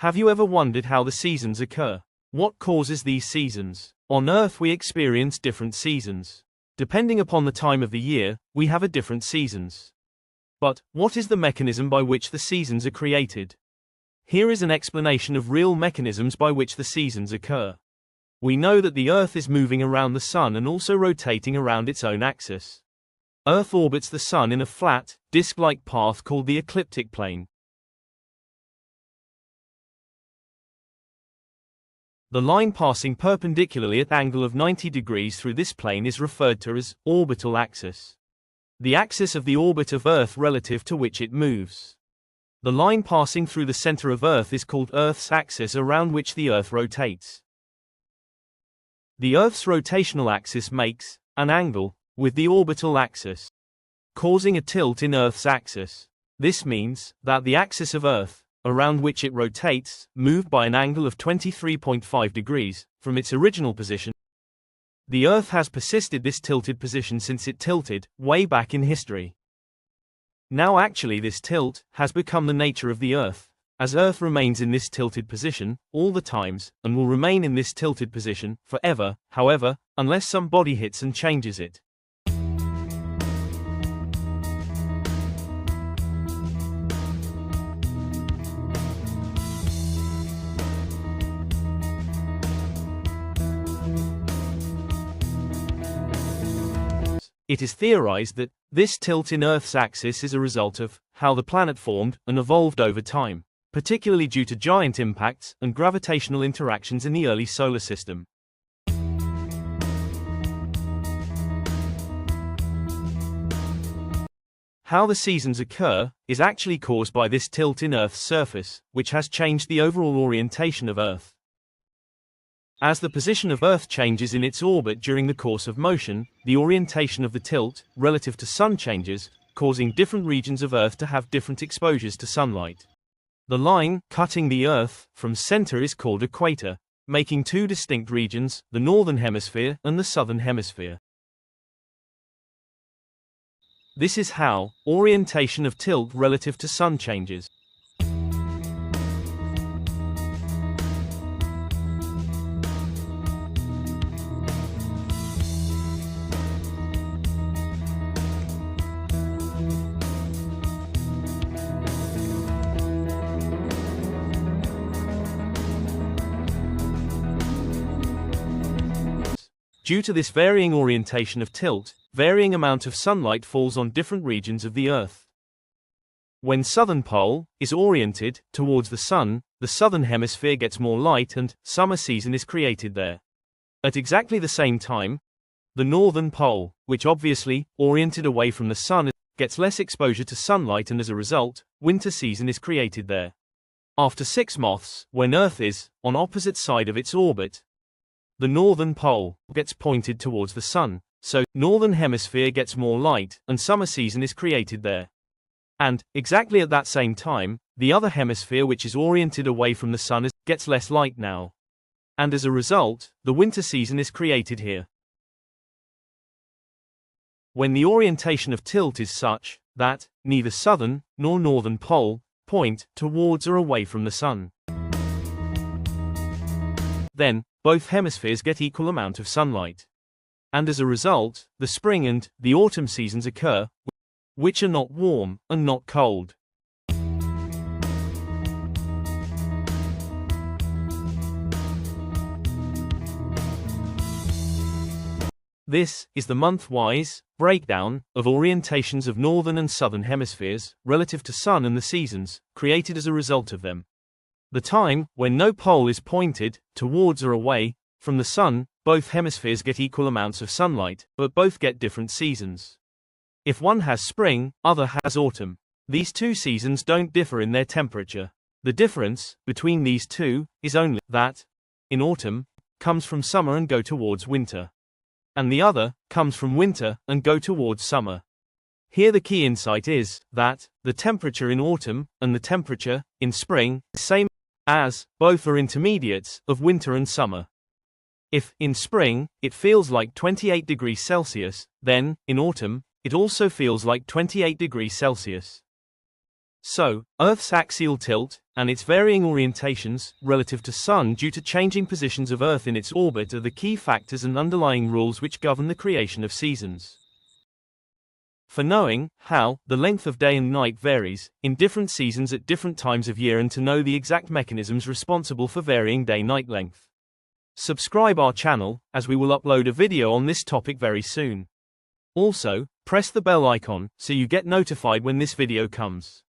Have you ever wondered how the seasons occur? What causes these seasons? On Earth we experience different seasons. Depending upon the time of the year, we have a different seasons. But, what is the mechanism by which the seasons are created? Here is an explanation of real mechanisms by which the seasons occur. We know that the Earth is moving around the Sun and also rotating around its own axis. Earth orbits the Sun in a flat, disc-like path called the ecliptic plane. The line passing perpendicularly at angle of 90 degrees through this plane is referred to as orbital axis. The axis of the orbit of Earth relative to which it moves. The line passing through the center of Earth is called Earth's axis around which the Earth rotates. The Earth's rotational axis makes an angle with the orbital axis, causing a tilt in Earth's axis. This means that the axis of Earth, around which it rotates, moved by an angle of 23.5 degrees from its original position. The Earth has persisted this tilted position since it tilted way back in history. Now actually this tilt has become the nature of the Earth, as Earth remains in this tilted position all the times and will remain in this tilted position forever, however, unless some body hits and changes it. It is theorized that this tilt in Earth's axis is a result of how the planet formed and evolved over time, particularly due to giant impacts and gravitational interactions in the early solar system. How the seasons occur is actually caused by this tilt in Earth's surface, which has changed the overall orientation of Earth. As the position of Earth changes in its orbit during the course of motion, the orientation of the tilt, relative to Sun changes, causing different regions of Earth to have different exposures to sunlight. The line cutting the Earth from center is called equator, making two distinct regions, the Northern Hemisphere and the Southern Hemisphere. This is how orientation of tilt relative to Sun changes. Due to this varying orientation of tilt, varying amount of sunlight falls on different regions of the Earth. When southern pole is oriented towards the Sun, the southern hemisphere gets more light and summer season is created there. At exactly the same time, the northern pole, which obviously oriented away from the Sun, gets less exposure to sunlight and as a result, winter season is created there. After 6 months, when Earth is on opposite side of its orbit, the northern pole gets pointed towards the Sun, so northern hemisphere gets more light and summer season is created there. And, exactly at that same time, the other hemisphere which is oriented away from the Sun gets less light now. And as a result, the winter season is created here. When the orientation of tilt is such that neither southern nor northern pole point towards or away from the Sun, then both hemispheres get equal amount of sunlight. And as a result, the spring and the autumn seasons occur, which are not warm and not cold. This is the month-wise breakdown of orientations of northern and southern hemispheres relative to Sun and the seasons created as a result of them. The time when no pole is pointed towards or away from the Sun, both hemispheres get equal amounts of sunlight, but both get different seasons. If one has spring, other has autumn. These two seasons don't differ in their temperature. The difference between these two is only that, in autumn, comes from summer and go towards winter. And the other comes from winter and go towards summer. Here the key insight is that the temperature in autumn and the temperature in spring is same, as both are intermediates of winter and summer. If, in spring, it feels like 28 degrees Celsius, then, in autumn, it also feels like 28 degrees Celsius. So, Earth's axial tilt, and its varying orientations, relative to Sun due to changing positions of Earth in its orbit are the key factors and underlying rules which govern the creation of seasons. For knowing how the length of day and night varies in different seasons at different times of year and to know the exact mechanisms responsible for varying day-night length, subscribe our channel, as we will upload a video on this topic very soon. Also, press the bell icon so you get notified when this video comes.